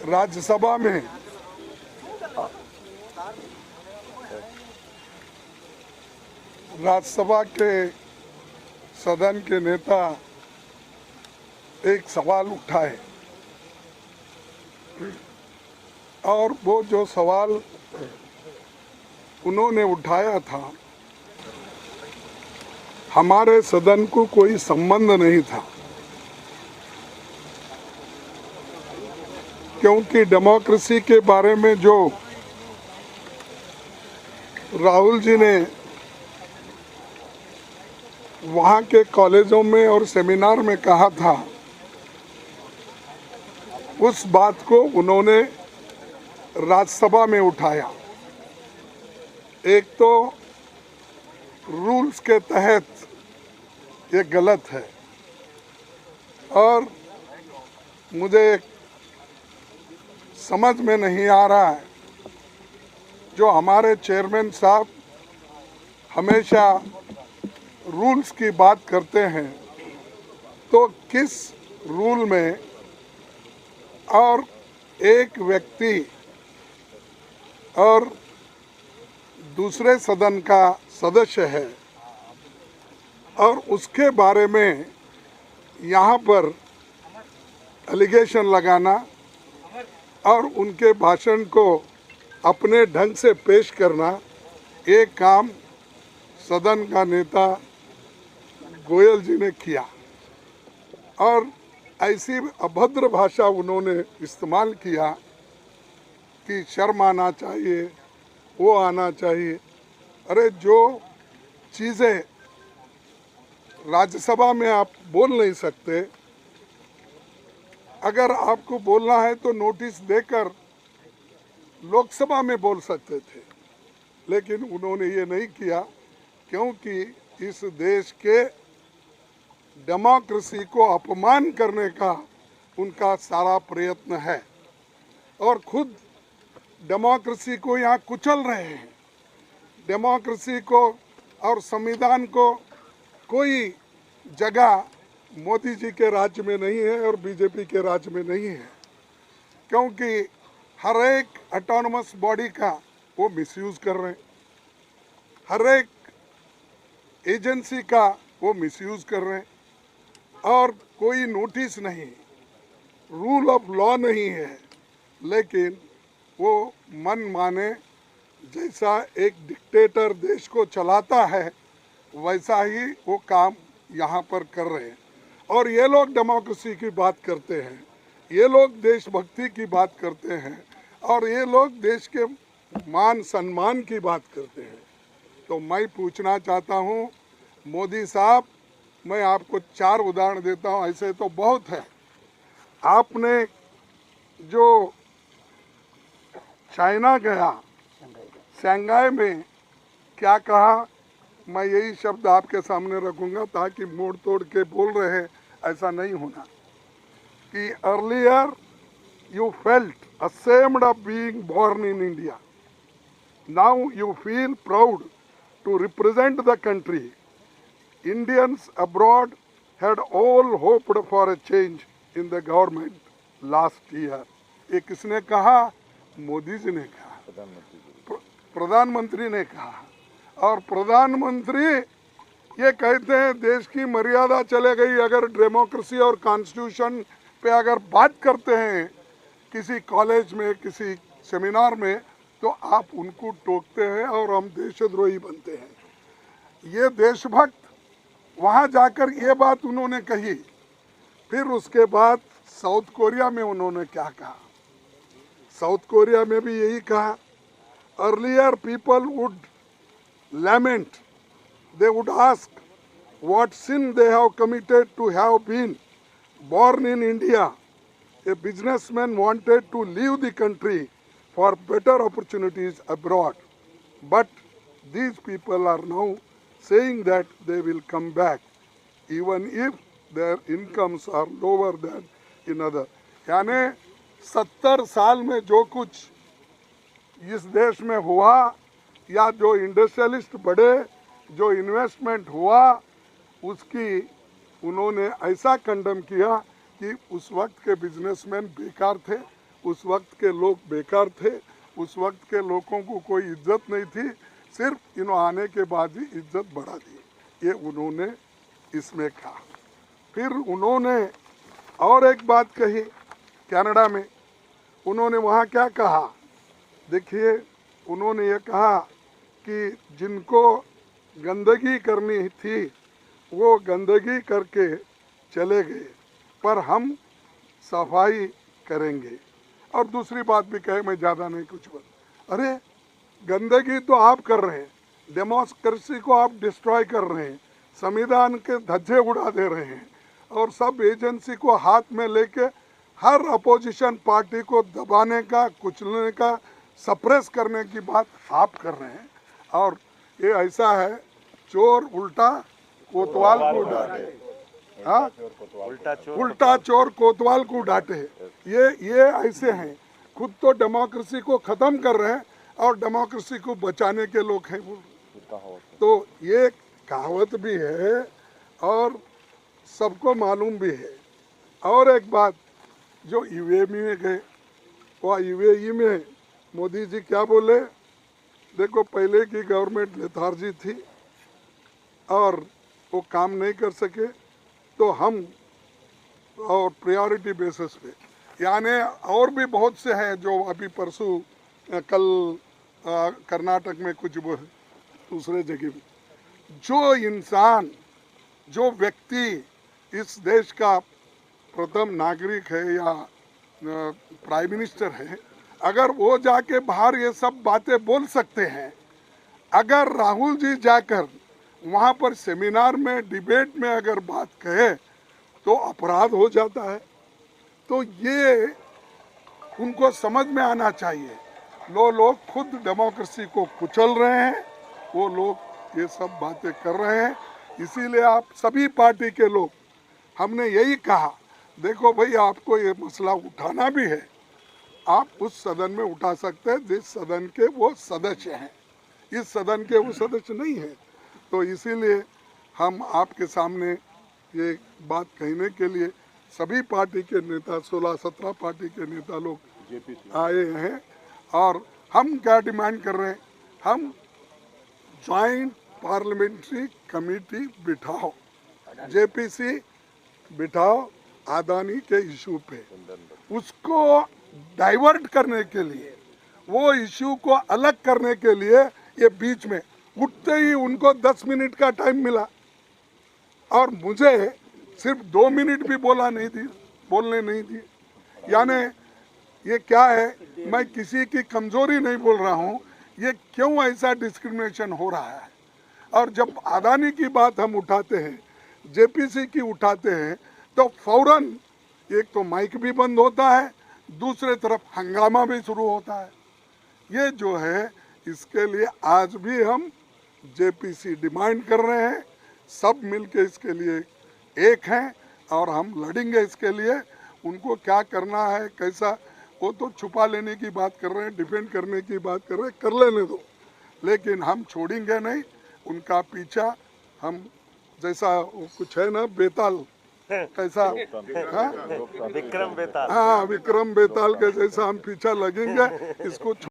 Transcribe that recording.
राज्यसभा में राज्यसभा के सदन के नेता एक सवाल उठाए और वो जो सवाल उन्होंने उठाया था हमारे सदन को कोई संबंध नहीं था, क्योंकि डेमोक्रेसी के बारे में जो राहुल जी ने वहाँ के कॉलेजों में और सेमिनार में कहा था, उस बात को उन्होंने राज्यसभा में उठाया। एक तो रूल्स के तहत ये गलत है और मुझे समझ में नहीं आ रहा है, जो हमारे चेयरमैन साहब हमेशा रूल्स की बात करते हैं, तो किस रूल में और एक व्यक्ति और दूसरे सदन का सदस्य है और उसके बारे में यहाँ पर एलिगेशन लगाना और उनके भाषण को अपने ढंग से पेश करना, ये काम सदन का नेता गोयल जी ने किया और ऐसी अभद्र भाषा उन्होंने इस्तेमाल किया कि शर्म आना चाहिए, वो आना चाहिए। अरे जो चीज़ें राज्यसभा में आप बोल नहीं सकते, अगर आपको बोलना है तो नोटिस देकर लोकसभा में बोल सकते थे, लेकिन उन्होंने ये नहीं किया, क्योंकि इस देश के डेमोक्रेसी को अपमान करने का उनका सारा प्रयत्न है और खुद डेमोक्रेसी को यहाँ कुचल रहे हैं। डेमोक्रेसी को और संविधान को कोई जगह मोदी जी के राज्य में नहीं है और बीजेपी के राज्य में नहीं है, क्योंकि हर एक ऑटोनमस बॉडी का वो मिसयूज़ कर रहे हैं, हर एक एजेंसी का वो मिसयूज़ कर रहे हैं और कोई नोटिस नहीं, रूल ऑफ लॉ नहीं है, लेकिन वो मन माने जैसा एक डिक्टेटर देश को चलाता है वैसा ही वो काम यहाँ पर कर रहे हैं। और ये लोग डेमोक्रेसी की बात करते हैं, ये लोग देशभक्ति की बात करते हैं और ये लोग देश के मान सम्मान की बात करते हैं। तो मैं पूछना चाहता हूँ मोदी साहब, मैं आपको 4 उदाहरण देता हूँ, ऐसे तो बहुत है। आपने जो चाइना गया, शंघाई में क्या कहा, मैं यही शब्द आपके सामने रखूंगा ताकि मोड़ तोड़ के बोल रहे हैं ऐसा नहीं होना, कि earlier you felt ashamed of being born in India, now you feel proud to represent the country. Indians abroad had all hoped for a change in the government last year. ये किसने कहा? मोदी जी ने कहा, प्रधानमंत्री ने कहा। और प्रधानमंत्री ये कहते हैं देश की मर्यादा चले गई अगर डेमोक्रेसी और कॉन्स्टिट्यूशन पे अगर बात करते हैं किसी कॉलेज में, किसी सेमिनार में, तो आप उनको टोकते हैं और हम देशद्रोही बनते हैं। ये देशभक्त वहाँ जाकर ये बात उन्होंने कही। फिर उसके बाद साउथ कोरिया में उन्होंने क्या कहा? साउथ कोरिया में भी यही कहा, earlier people would lament, they would ask what sin they have committed to have been born in India. A businessman wanted to leave the country for better opportunities abroad, but these people are now saying that they will come back even if their incomes are lower than in other. यानी 70 साल में जो कुछ इस देश में हुआ या जो इंडस्ट्रियलिस्ट बढ़े, जो इन्वेस्टमेंट हुआ, उसकी उन्होंने ऐसा कंडम किया कि उस वक्त के बिजनेसमैन बेकार थे, उस वक्त के लोग बेकार थे, उस वक्त के लोगों को कोई इज्जत नहीं थी, सिर्फ इन्होंने आने के बाद ही इज्जत बढ़ा दी, ये उन्होंने इसमें कहा। फिर उन्होंने और एक बात कही कनाडा में, उन्होंने वहाँ क्या कहा, देखिए उन्होंने ये कहा कि जिनको गंदगी करनी थी वो गंदगी करके चले गए, पर हम सफाई करेंगे। और दूसरी बात भी कहे, मैं ज़्यादा नहीं कुछ बोल, अरे गंदगी तो आप कर रहे हैं, डेमोक्रेसी को आप डिस्ट्रॉय कर रहे हैं, संविधान के धज्जे उड़ा दे रहे हैं, और सब एजेंसी को हाथ में लेके हर अपोजिशन पार्टी को दबाने का, कुचलने का, सप्रेस करने की बात आप कर रहे हैं। और ये ऐसा है, चोर उल्टा कोतवाल को डांटे, हाँ, उल्टा चोर कोतवाल को डांटे, ये ऐसे हैं, खुद तो डेमोक्रेसी को ख़त्म कर रहे हैं और डेमोक्रेसी को बचाने के लोग हैं वो। तो ये कहावत भी है और सबको मालूम भी है। और एक बात, जो यूएई में गए, वह यूएई में मोदी जी क्या बोले, देखो पहले की गवर्नमेंट लेथार्जी थी और वो काम नहीं कर सके, तो हम और प्रायोरिटी बेसिस पे, यानी और भी बहुत से हैं जो अभी परसों कल कर्नाटक में कुछ दूसरे जगह में, जो इंसान, जो व्यक्ति इस देश का प्रथम नागरिक है या प्राइम मिनिस्टर है, अगर वो जाके बाहर ये सब बातें बोल सकते हैं, अगर राहुल जी जाकर वहाँ पर सेमिनार में, डिबेट में अगर बात कहे तो अपराध हो जाता है। तो ये उनको समझ में आना चाहिए। लोग खुद डेमोक्रेसी को कुचल रहे हैं, वो लोग ये सब बातें कर रहे हैं। इसीलिए आप सभी पार्टी के लोग, हमने यही कहा, देखो भाई आपको ये मसला उठाना भी है, आप उस सदन में उठा सकते हैं जिस सदन के वो सदस्य हैं, इस सदन के वो सदस्य नहीं हैं। तो इसीलिए हम आपके सामने ये बात कहने के लिए सभी पार्टी के नेता, 16-17 पार्टी के नेता लोग आए हैं। और हम क्या डिमांड कर रहे हैं, हम ज्वाइंट पार्लियामेंट्री कमेटी बिठाओ, जेपीसी बिठाओ अदानी के इशू पे, उसको डाइवर्ट करने के लिए, वो इशू को अलग करने के लिए ये बीच में उठते ही उनको 10 मिनट का टाइम मिला और मुझे सिर्फ 2 मिनट भी बोलने नहीं दिए। यानी ये क्या है, मैं किसी की कमजोरी नहीं बोल रहा हूँ, ये क्यों ऐसा डिस्क्रिमिनेशन हो रहा है। और जब अदानी की बात हम उठाते हैं, जेपीसी की उठाते हैं, तो फौरन एक तो माइक भी बंद होता है, दूसरे तरफ हंगामा भी शुरू होता है। ये जो है, इसके लिए आज भी हम जेपीसी डिमांड कर रहे हैं, सब मिलके इसके लिए एक हैं और हम लड़ेंगे इसके लिए। उनको क्या करना है, कैसा, वो तो छुपा लेने की बात कर रहे हैं, डिफेंड करने की बात कर रहे हैं, कर लेने दो, लेकिन हम छोड़ेंगे नहीं उनका पीछा। हम जैसा कुछ है ना, बेताल कैसा, हाँ, विक्रम बेताल, हाँ, विक्रम बेताल के जैसा हम पीछा लगेंगे, इसको